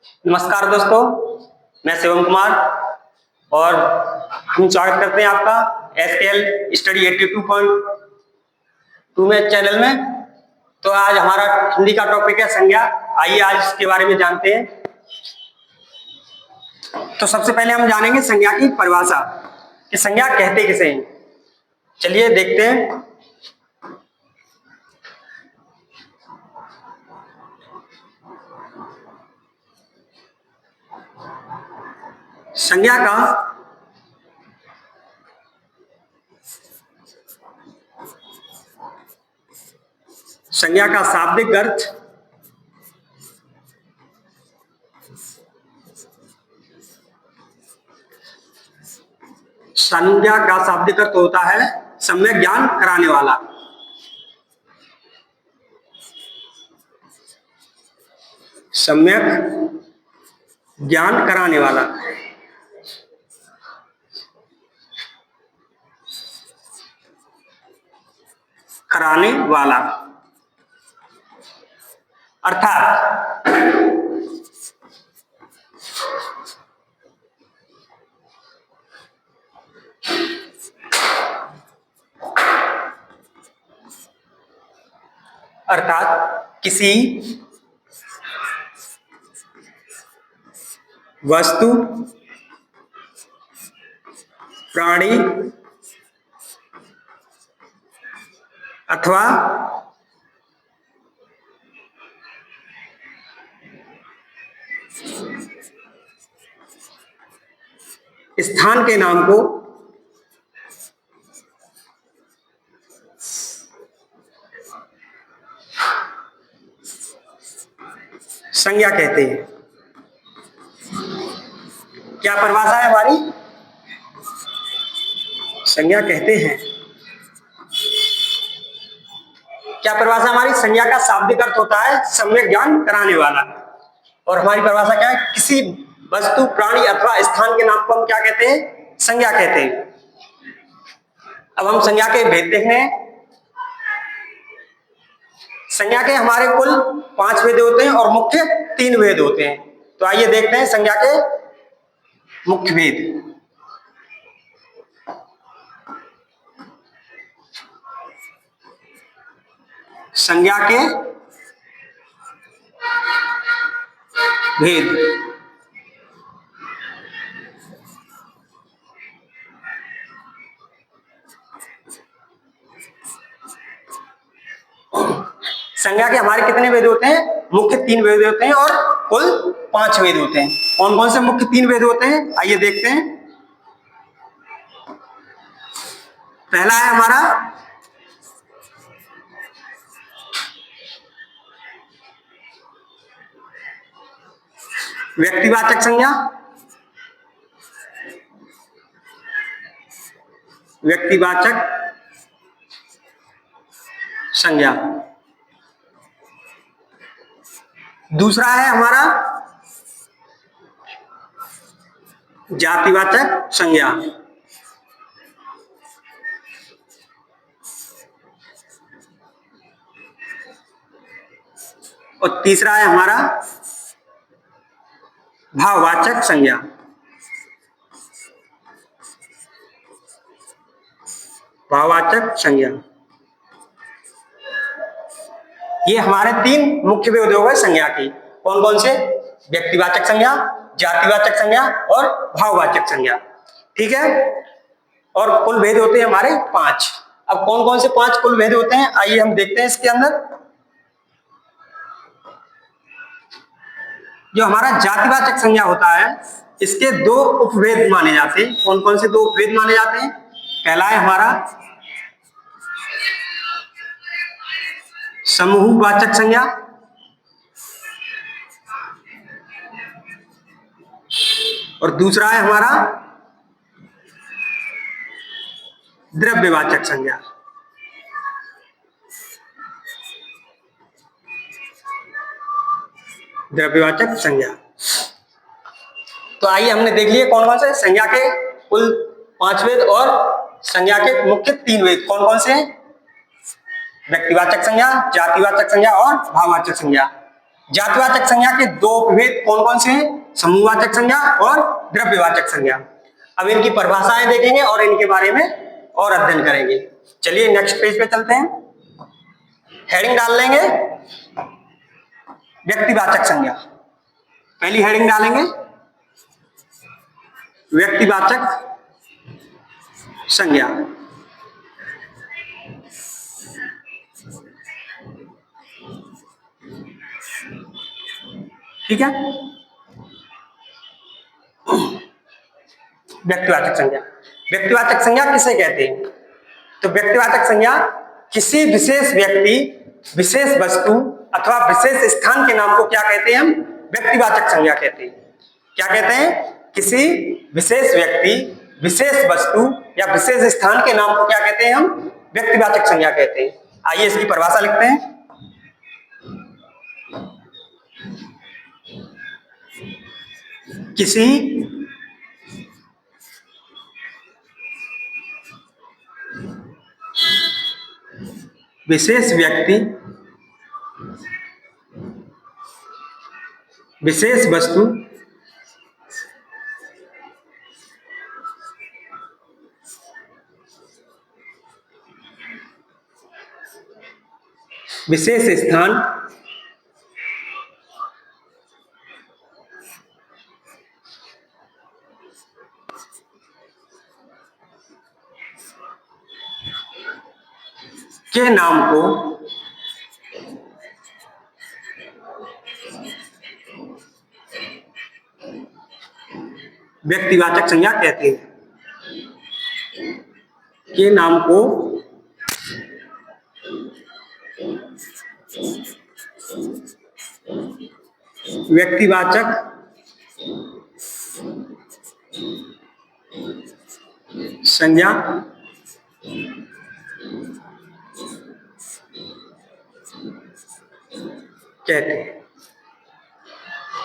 नमस्कार दोस्तों, मैं शिवम कुमार और हम स्वागत करते हैं आपका एसकेएल स्टडी 82.2 में चैनल में। तो आज हमारा हिंदी का टॉपिक है संज्ञा। आइए आज इसके बारे में जानते हैं। तो सबसे पहले हम जानेंगे संज्ञा की परिभाषा कि संज्ञा कहते किसे हैं। चलिए देखते हैं। संज्ञा का शाब्दिक अर्थ होता है सम्यक ज्ञान कराने वाला। सम्यक ज्ञान कराने वाला। कराने वाला अर्थात किसी वस्तु, प्राणी अथवा स्थान के नाम को संज्ञा कहते हैं। क्या परिभाषा है हमारी? संज्ञा कहते हैं। क्या परिभाषा हमारी? संज्ञा का शाब्दिक अर्थ होता है सम्यक ज्ञान कराने वाला। और हमारी परिभाषा क्या है? किसी वस्तु, प्राणी अथवा स्थान के नाम को हम क्या कहते हैं? संज्ञा कहते हैं। अब हम संज्ञा के भेद देखने हैं। संज्ञा के हमारे कुल 5 भेद होते हैं और मुख्य 3 भेद होते हैं। तो आइए देखते हैं संज्ञा के मुख्य भेद। संज्ञा के भेद। संज्ञा के हमारे कितने भेद होते हैं? मुख्य 3 भेद होते हैं और कुल 5 भेद होते हैं। कौन कौन से मुख्य 3 भेद होते हैं आइए देखते हैं। पहला है हमारा व्यक्तिवाचक संज्ञा। व्यक्तिवाचक संज्ञा। दूसरा है हमारा जातिवाचक संज्ञा। और तीसरा है हमारा भाववाचक संज्ञा। भाववाचक संज्ञा। ये हमारे 3 मुख्य भेद हो गए संज्ञा की। कौन कौन से? व्यक्तिवाचक संज्ञा, जातिवाचक संज्ञा और भाववाचक संज्ञा। ठीक है। और कुल भेद होते हैं हमारे 5। अब कौन कौन से 5 कुल भेद होते हैं आइए हम देखते हैं। इसके अंदर जो हमारा जातिवाचक संज्ञा होता है इसके 2 उपभेद माने जाते हैं। कौन कौन से 2 उपभेद माने जाते हैं? पहला है हमारा समूहवाचक संज्ञा और दूसरा है हमारा द्रव्यवाचक संज्ञा। द्रव्यवाचक संज्ञा। तो आइए हमने देख लिए कौन कौन से संज्ञा के कुल 5 भेद और संज्ञा के मुख्य 3 भेद कौन कौन से हैं? व्यक्तिवाचक संज्ञा, जातिवाचक संज्ञा और भाववाचक संज्ञा। जातिवाचक संज्ञा के दो उपभेद कौन कौन से हैं? समूहवाचक संज्ञा और द्रव्यवाचक संज्ञा। अब इनकी परिभाषाएं देखेंगे और इनके बारे में और अध्ययन करेंगे। चलिए नेक्स्ट पेज पे चलते हैं। हेडिंग डाल लेंगे व्यक्तिवाचक संज्ञा। पहली हेडिंग डालेंगे व्यक्तिवाचक संज्ञा। ठीक है, व्यक्तिवाचक संज्ञा। व्यक्तिवाचक संज्ञा किसे कहते हैं? तो व्यक्तिवाचक संज्ञा किसी विशेष व्यक्ति, विशेष वस्तु अथवा विशेष स्थान के नाम को क्या कहते हैं? हम व्यक्तिवाचक संज्ञा कहते हैं। क्या कहते हैं? किसी विशेष व्यक्ति, विशेष वस्तु या विशेष स्थान के नाम को क्या कहते हैं? हम व्यक्तिवाचक संज्ञा कहते हैं। आइए इसकी परिभाषा लिखते हैं। किसी विशेष व्यक्ति, विशेष वस्तु विशेष स्थान के नाम को व्यक्तिवाचक संज्ञा कहते हैं। के नाम को व्यक्तिवाचक संज्ञा कहते हैं।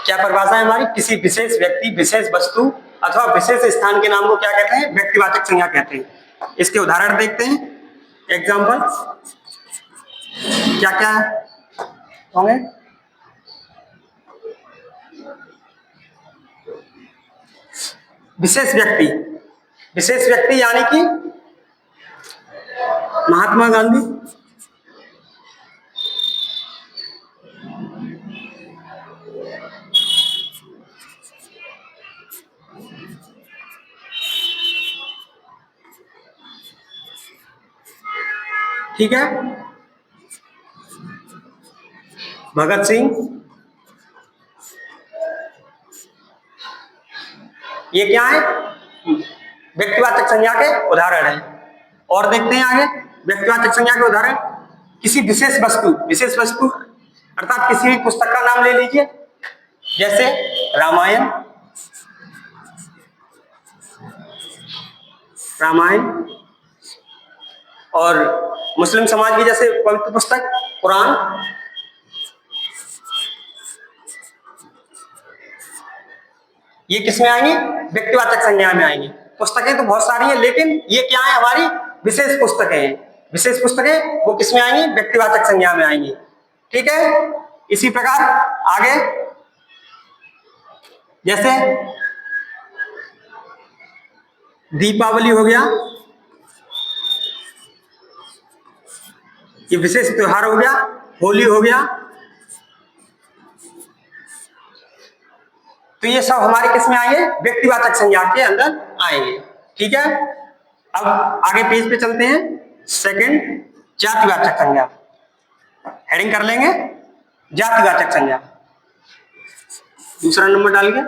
क्या परिभाषा है हमारी? किसी विशेष व्यक्ति, विशेष वस्तु अथवा विशेष स्थान के नाम को क्या कहते हैं? व्यक्तिवाचक संज्ञा कहते हैं। इसके उदाहरण देखते हैं। एग्जाम्पल क्या क्या होंगे? विशेष व्यक्ति, विशेष व्यक्ति यानी कि महात्मा गांधी, ठीक है, भगत सिंह, ये क्या है? व्यक्तिवाचक संज्ञा के उदाहरण है। और देखते हैं आगे व्यक्तिवाचक संज्ञा के उदाहरण। किसी विशेष वस्तु, विशेष वस्तु अर्थात किसी भी पुस्तक का नाम ले लीजिए, जैसे रामायण, रामायण और मुस्लिम समाज की जैसे पवित्र पुस्तक कुरान, ये किसमें आएंगी? व्यक्तिवाचक संज्ञा में आएंगी। पुस्तकें तो बहुत सारी हैं, लेकिन ये क्या है? हमारी विशेष पुस्तकें हैं। विशेष पुस्तकें वो किसमें आएंगी? व्यक्तिवाचक संज्ञा में आएंगी। ठीक है, इसी प्रकार आगे जैसे दीपावली हो गया, ये विशेष त्योहार हो गया। होली हो गया, तो ये सब हमारे किस में आएंगे? व्यक्तिवाचक संज्ञा के अंदर आएंगे। ठीक है, अब आगे पेज पे चलते हैं। सेकंड, जातिवाचक संज्ञा। हेडिंग कर लेंगे जातिवाचक संज्ञा। दूसरा नंबर डालिए।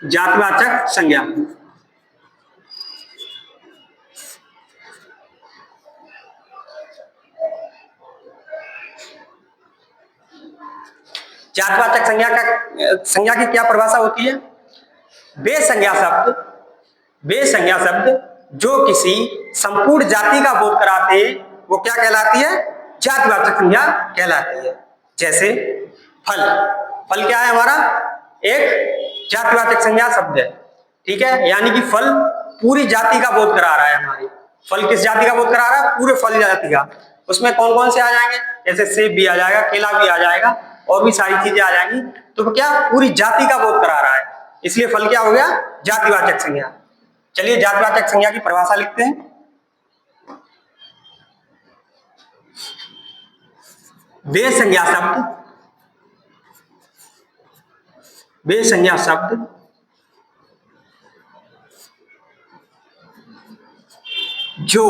जातिवाचक संज्ञा। जातिवाचक संज्ञा की क्या परिभाषा होती है? वे संज्ञा शब्द जो किसी संपूर्ण जाति का बोध कराते हैं, वो क्या कहलाती है? जातिवाचक संज्ञा कहलाती है। जैसे फल, फल क्या है हमारा? एक जातिवाचक संज्ञा शब्द है। ठीक है, यानी कि फल पूरी जाति का बोध करा रहा है हमारी। फल किस जाति का बोध करा रहा है? पूरे फल जाति का। उसमें कौन कौन से आ जाएंगे? जैसे सेब भी आ जाएगा, केला भी आ जाएगा और भी सारी चीजें आ जाएंगी। तो क्या पूरी जाति का बोध करा रहा है, इसलिए फल क्या हो गया? जातिवाचक संज्ञा। चलिए जातिवाचक संज्ञा की परिभाषा लिखते हैं। वे संज्ञा शब्द जो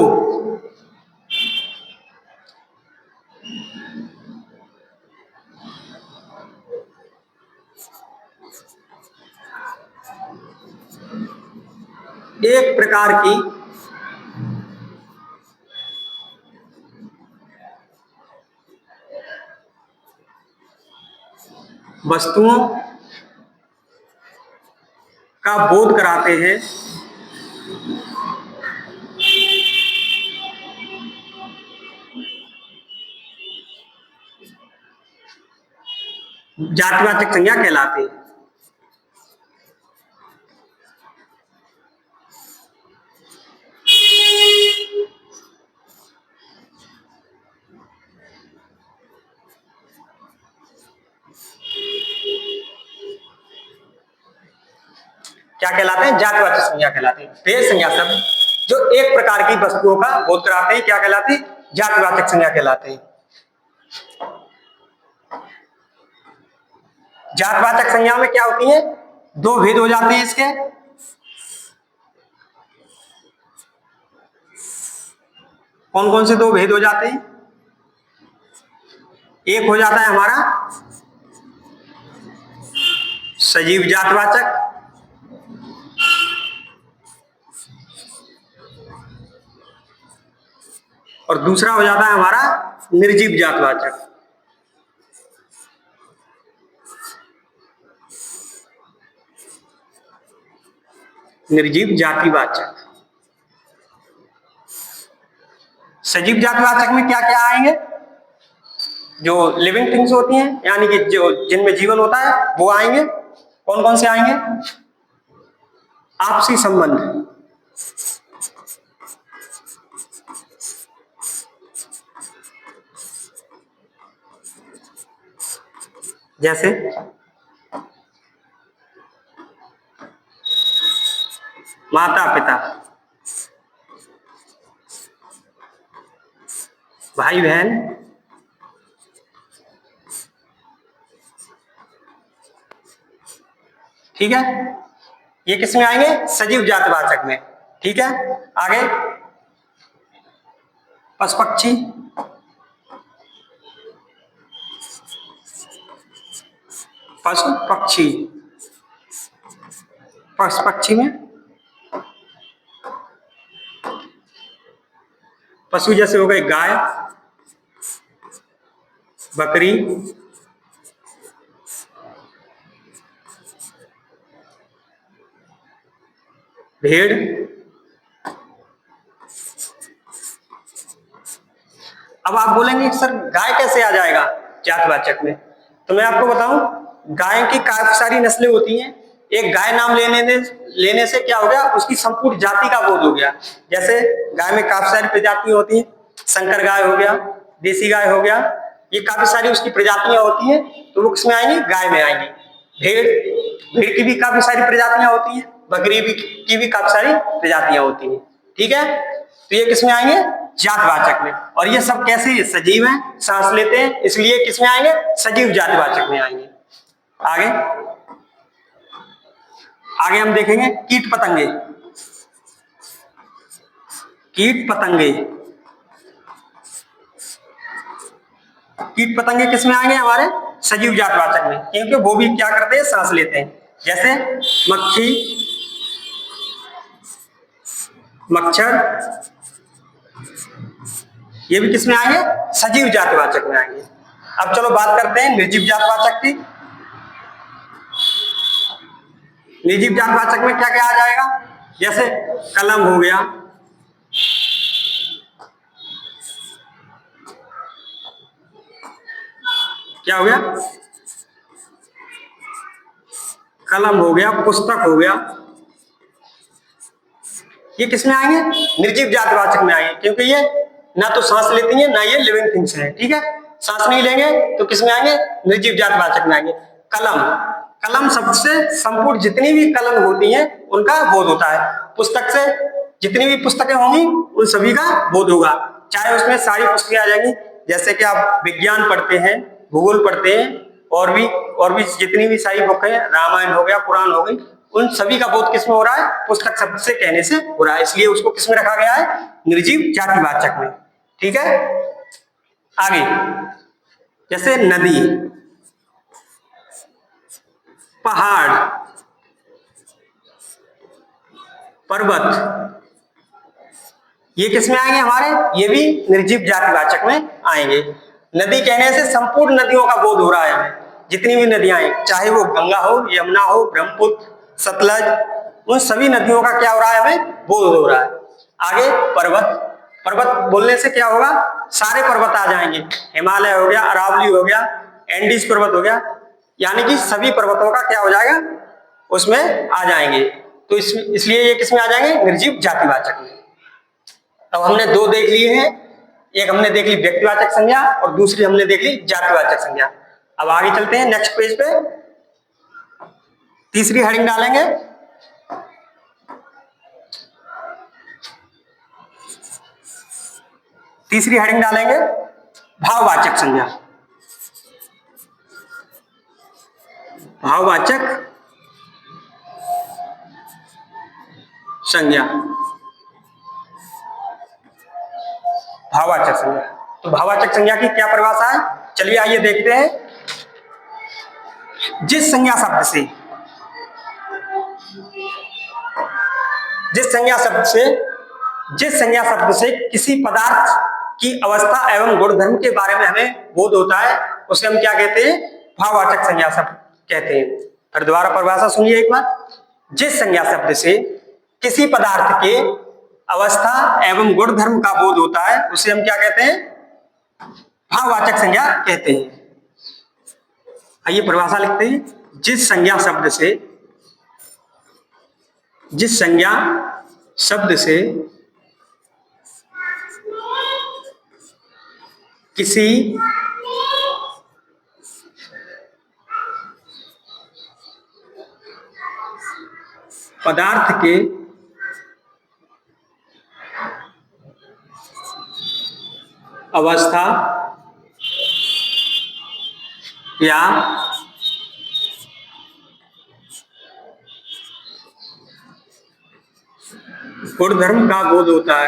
एक प्रकार की वस्तुओं का बोध कराते हैं, जातिवाचक संज्ञा कहलाते हैं। क्या कहलाते हैं? जातिवाचक संज्ञा कहलाते हैं। वे संज्ञा शब्द जो एक प्रकार की वस्तुओं का बोध कराते हैं क्या कहलाते हैं? जातिवाचक संज्ञा कहलाते हैं। जातिवाचक संज्ञा में क्या होती है? दो भेद हो जाते हैं इसके। कौन कौन से दो भेद हो जाते हैं? एक हो जाता है हमारा सजीव जातिवाचक, और दूसरा हो जाता है हमारा निर्जीव जातिवाचक। निर्जीव जातिवाचक। सजीव जातिवाचक में क्या क्या आएंगे? जो लिविंग थिंग्स होती हैं, यानी कि जो जिनमें जीवन होता है वो आएंगे। कौन कौन से आएंगे? आपसी संबंध, जैसे माता पिता, भाई बहन, ठीक है, ये किस में आएंगे? सजीव जातिवाचक में। ठीक है, आगे पशु पक्षी, पशु पक्षी, पशु पक्षी में पशु जैसे हो गए गाय, बकरी, भेड़, अब आप बोलेंगे सर गाय कैसे आ जाएगा जातिवाचक में? तो मैं आपको बताऊं, गाय की काफी सारी नस्लें होती हैं। एक गाय नाम लेने से क्या हो गया? उसकी संपूर्ण जाति का बोध हो गया। जैसे गाय में काफी सारी प्रजातियां होती हैं, संकर गाय हो गया, देसी गाय हो गया, ये काफी सारी उसकी प्रजातियां होती हैं, तो वो किसमें आएंगी? गाय में आएंगी। भेड़ की भी काफी सारी प्रजातियां होती हैं, बकरी की भी काफी सारी प्रजातियां होती हैं। ठीक है, तो ये किसमें आएंगे? जातिवाचक में। और ये सब कैसे? सजीव हैं, सांस लेते हैं, इसलिए किसमें आएंगे? सजीव जातिवाचक में आएंगे। आगे हम देखेंगे कीट पतंगे। कीट पतंगे किसमें आएंगे? हमारे सजीव जातिवाचक में, क्योंकि वो भी क्या करते हैं? सांस लेते हैं। जैसे मक्खी, मच्छर, ये भी किसमें आएंगे? सजीव जातिवाचक में आएंगे। अब चलो बात करते हैं निर्जीव जातिवाचक की। निर्जीव जातिवाचक में क्या क्या आ जाएगा? जैसे कलम हो गया, क्या हो गया? कलम हो गया, पुस्तक हो गया, ये किस में आएंगे? निर्जीव जातिवाचक में आएंगे, क्योंकि ये ना तो सांस लेती है ना ये लिविंग थिंग्स है। ठीक है, सांस नहीं लेंगे तो किस में आएंगे? निर्जीव जातिवाचक में आएंगे। कलम, कलम शब्द से संपूर्ण जितनी भी कलम होती हैं उनका बोध होता है। पुस्तक से जितनी भी पुस्तकें होंगी उन सभी का बोध होगा, चाहे उसमें सारी पुस्तकें आ जाएंगी, जैसे कि आप विज्ञान पढ़ते हैं, भूगोल पढ़ते हैं, और भी जितनी भी सारी बुक है, रामायण हो गया, पुराण हो गई, उन सभी का बोध किसमें हो रहा है? पुस्तक शब्द से कहने से हो रहा है, इसलिए उसको किसमें रखा गया है? निर्जीव जातिवाचक में। ठीक है, आगे जैसे नदी, पहाड़, पर्वत, ये किसमें आएंगे हमारे? ये भी निर्जीव जातिवाचक में आएंगे। नदी कहने से संपूर्ण नदियों का बोध हो रहा है हमें, जितनी भी नदियां हैं, चाहे वो गंगा हो, यमुना हो, ब्रह्मपुत्र, सतलज, उन सभी नदियों का क्या हो रहा है? हमें बोध हो रहा है। आगे पर्वत, पर्वत बोलने से क्या होगा? सारे पर्वत आ जाएंगे, हिमालय हो गया, अरावली हो गया, एंडीज पर्वत हो गया, यानी कि सभी पर्वतों का क्या हो जाएगा? उसमें आ जाएंगे। तो इसलिए ये किसमें आ जाएंगे? निर्जीव जातिवाचक में। अब हमने दो देख लिए हैं, एक हमने देख ली व्यक्तिवाचक संज्ञा और दूसरी हमने देख ली जातिवाचक संज्ञा। अब आगे चलते हैं नेक्स्ट पेज पे, तीसरी हेडिंग डालेंगे। तीसरी हेडिंग डालेंगे भाववाचक संज्ञा। भाववाचक संज्ञा, भाववाचक संज्ञा। तो भाववाचक संज्ञा की क्या परिभाषा है? चलिए आइए देखते हैं। जिस संज्ञा शब्द से, जिस संज्ञा शब्द से किसी पदार्थ की अवस्था एवं गुणधर्म के बारे में हमें बोध होता है, उसे हम क्या कहते हैं? भाववाचक संज्ञा शब्द कहते हैं। फिर दोबारा परिभाषा सुनिए एक बार। जिस संज्ञा शब्द से किसी पदार्थ के अवस्था एवं गुणधर्म का बोध होता है, उसे हम क्या कहते हैं? भाववाचक संज्ञा कहते हैं। आइए परिभाषा लिखते हैं। जिस संज्ञा शब्द से किसी पदार्थ के अवस्था या गुणधर्म का बोध होता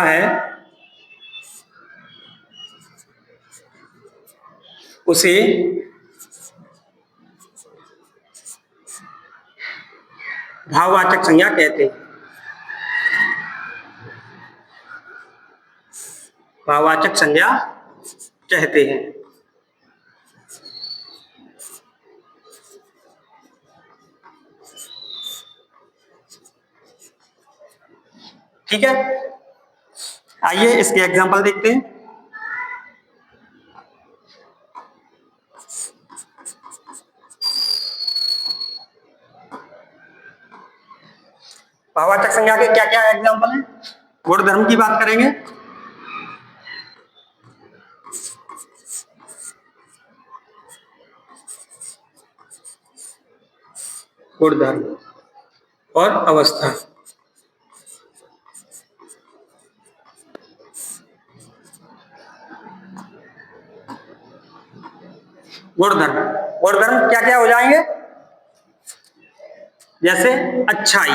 है, उसे भाववाचक संज्ञा कहते हैं। भाववाचक संज्ञा कहते हैं। ठीक है, आइए इसके एग्जांपल देखते हैं। भाववाचक संज्ञा के क्या क्या एग्जांपल हैं? गुणधर्म की बात करेंगे। गुणधर्म और अवस्था। गुणधर्म, गुणधर्म क्या क्या हो जाएंगे? जैसे अच्छाई,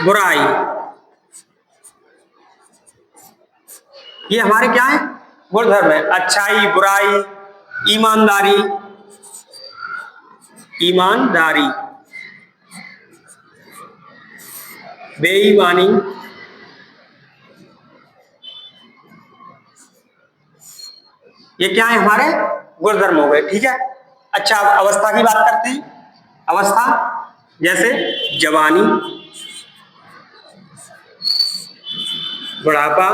बुराई, ये हमारे क्या है? गुणधर्म है। अच्छाई, बुराई, ईमानदारी, बेईमानी, ये क्या है? हमारे गुणधर्म हो गए। ठीक है, अच्छा अब अवस्था की बात करते हैं। अवस्था जैसे जवानी, बुढ़ापा,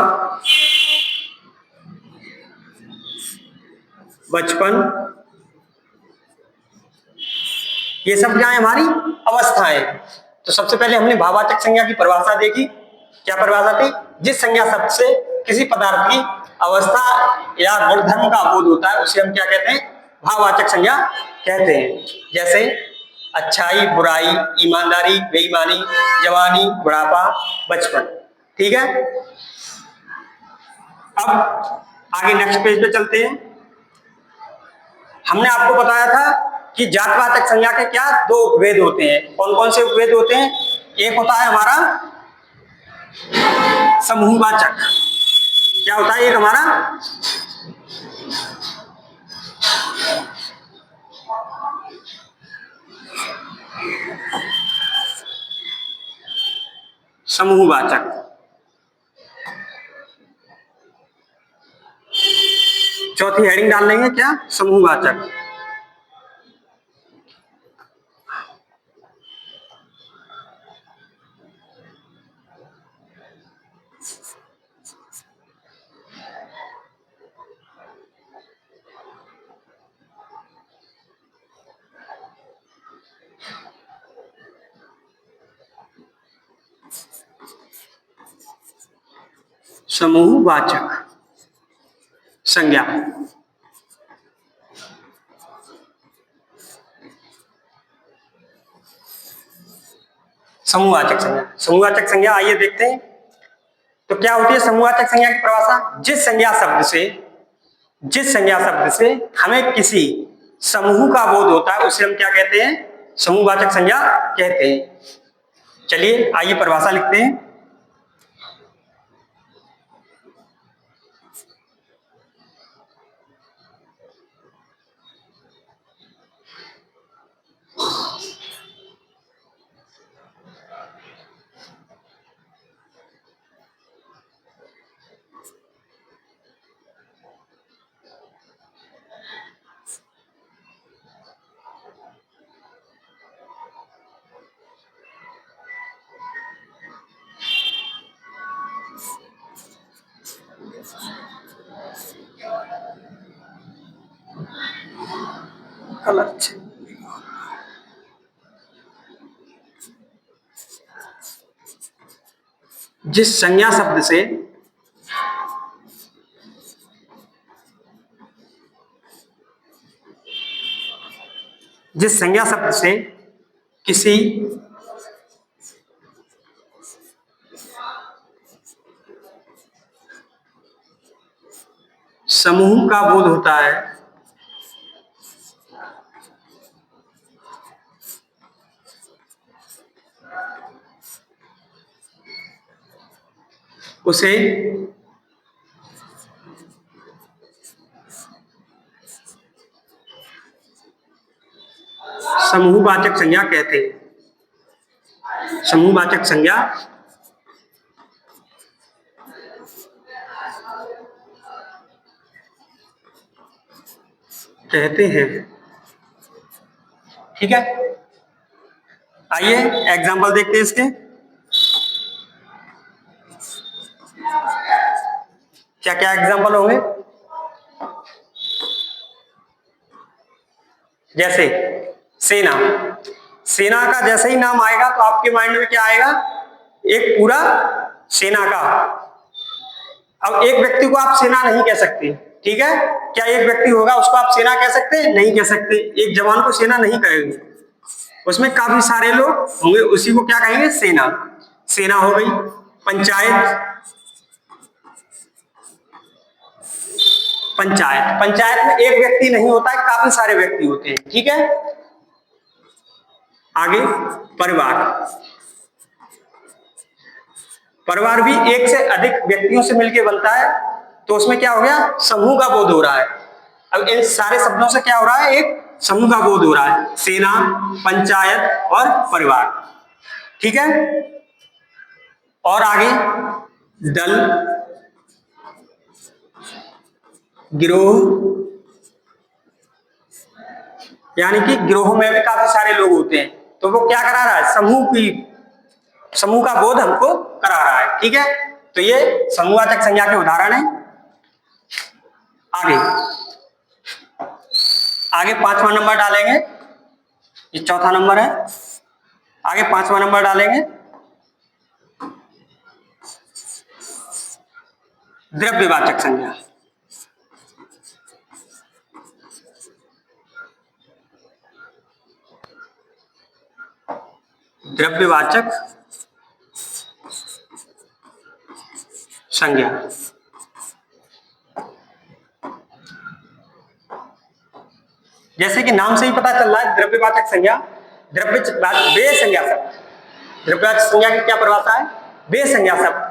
बचपन, ये सब क्या है हमारी अवस्थाएं। तो सबसे पहले हमने भाववाचक संज्ञा की परिभाषा देखी। क्या परिभाषा थी? जिस संज्ञा शब्द से किसी पदार्थ की अवस्था या गुणधर्म का बोध होता है उसे हम क्या कहते हैं? भाववाचक संज्ञा कहते हैं। जैसे अच्छाई, बुराई, ईमानदारी, बेईमानी, जवानी, बुढ़ापा, बचपन। ठीक है, अब आगे नेक्स्ट पेज पे चलते हैं। हमने आपको बताया था कि जातवाचक संज्ञा के क्या दो उपभेद होते हैं। कौन कौन से उपभेद होते हैं? एक होता है हमारा समूहवाचक। क्या होता है? एक हमारा समूहवाचक। चौथी हेडिंग डाल लेंगे, क्या? समूहवाचक। समूहवाचक संज्ञा। समूहवाचक संज्ञा, समूहवाचक संज्ञा आइए देखते हैं। तो क्या होती है समूहवाचक संज्ञा की परिभाषा? जिस संज्ञा शब्द से हमें किसी समूह का बोध होता है उसे हम क्या कहते हैं? समूहवाचक संज्ञा कहते हैं। चलिए आइए परिभाषा लिखते हैं। जिस संज्ञा शब्द से किसी समूह का बोध होता है उसे समूहवाचक संज्ञा कहते हैं। समूहवाचक संज्ञा कहते हैं। ठीक है, आइए एग्जांपल देखते हैं इसके। क्या क्या एग्जांपल होंगे? जैसे सेना, सेना का जैसे ही नाम आएगा तो आपके माइंड में क्या आएगा? एक पूरा सेना का। अब एक व्यक्ति को आप सेना नहीं कह सकते, ठीक है? क्या एक व्यक्ति होगा उसको आप सेना कह सकते हैं? नहीं कह सकते। एक जवान को सेना नहीं कहेंगे, उसमें काफी सारे लोग होंगे, उसी को क्या कहेंगे? सेना। सेना हो गई। पंचायत, पंचायत में एक व्यक्ति नहीं होता है, काफी सारे व्यक्ति होते हैं। ठीक है, आगे परिवार, परिवार भी एक से अधिक व्यक्तियों से मिलकर बनता है, तो उसमें क्या हो गया? समूह का बोध हो रहा है। अब इन सारे शब्दों से क्या हो रहा है? एक समूह का बोध हो रहा है। सेना, पंचायत और परिवार। ठीक है, और आगे दल, गिरोह, यानी कि गिरोह में भी काफी सारे लोग होते हैं, तो वो क्या करा रहा है? समूह का बोध हमको करा रहा है। ठीक है, तो ये समूहवाचक संज्ञा के उदाहरण है। आगे आगे 5वां नंबर डालेंगे, ये 4था नंबर है, आगे 5वां नंबर डालेंगे द्रव्यवाचक संज्ञा। द्रव्यवाचक संज्ञा। जैसे कि नाम से ही पता चल रहा है द्रव्यवाचक संज्ञा, वे संज्ञा शब्द, द्रव्यवाचक संज्ञा की क्या परिभाषा है? वे संज्ञा शब्द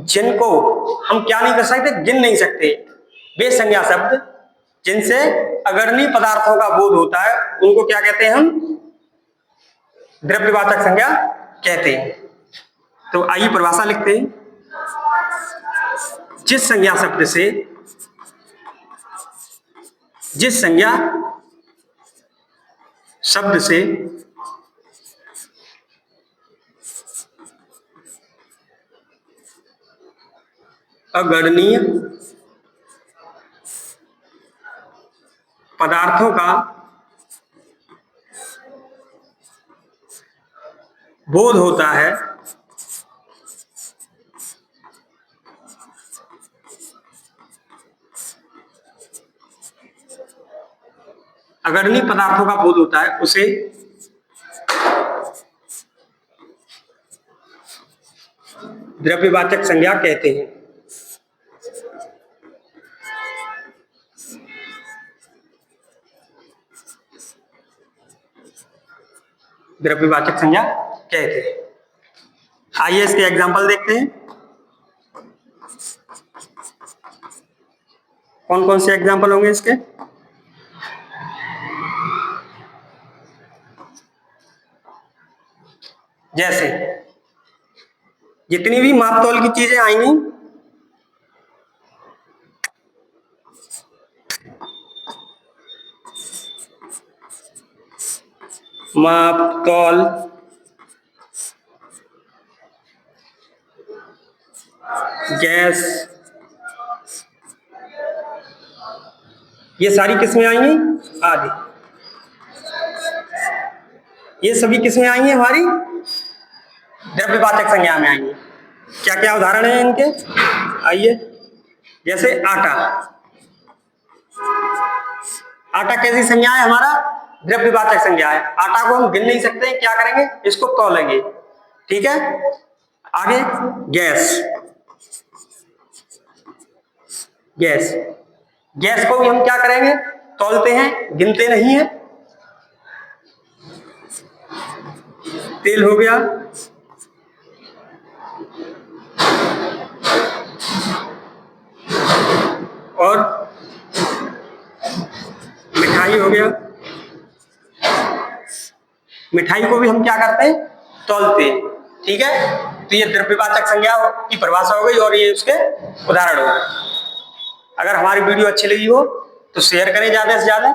जिनको हम क्या नहीं कर सकते, गिन नहीं सकते, वे संज्ञा शब्द जिनसे अग्रणी पदार्थों का बोध होता है, उनको क्या कहते हैं? हम द्रव्यवाचक संज्ञा कहते हैं। तो आइए परिभाषा लिखते हैं। जिस संज्ञा शब्द से, जिस संज्ञा शब्द से अगणनीय पदार्थों का बोध होता है, अगणनीय पदार्थों का बोध होता है, उसे द्रव्यवाचक संज्ञा कहते हैं। द्रव्यवाचक संज्ञा कहते हैं। आइए इसके एग्जांपल देखते हैं। कौन कौन से एग्जांपल होंगे इसके? जैसे जितनी भी माप तौल की चीजें आएंगी, माप तौल, गैस, ये सारी किसमें आएंगी? आदि। ये सभी किसमें आएंगी? हमारी द्रव्यवाचक संज्ञा में आएंगी। क्या क्या उदाहरण है इनके? आइए, जैसे आटा। आटा कैसी संज्ञा है? हमारा द्रव्यवाचक संज्ञा है। आटा को हम गिन नहीं सकते हैं, क्या करेंगे? इसको तौलेंगे। ठीक है। आगे गैस। गैस, गैस को भी हम क्या करेंगे? तौलते हैं, गिनते नहीं है। तेल हो गया, और मिठाई हो गया। मिठाई को भी हम क्या करते हैं? तौलते हैं। ठीक है। तो ये द्रव्यवाचक संज्ञा की परिभाषा हो गई और ये उसके उदाहरण हो गए। अगर हमारी वीडियो अच्छी लगी हो तो शेयर करें ज्यादा से ज्यादा,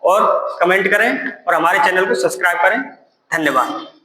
और कमेंट करें, और हमारे चैनल को सब्सक्राइब करें। धन्यवाद।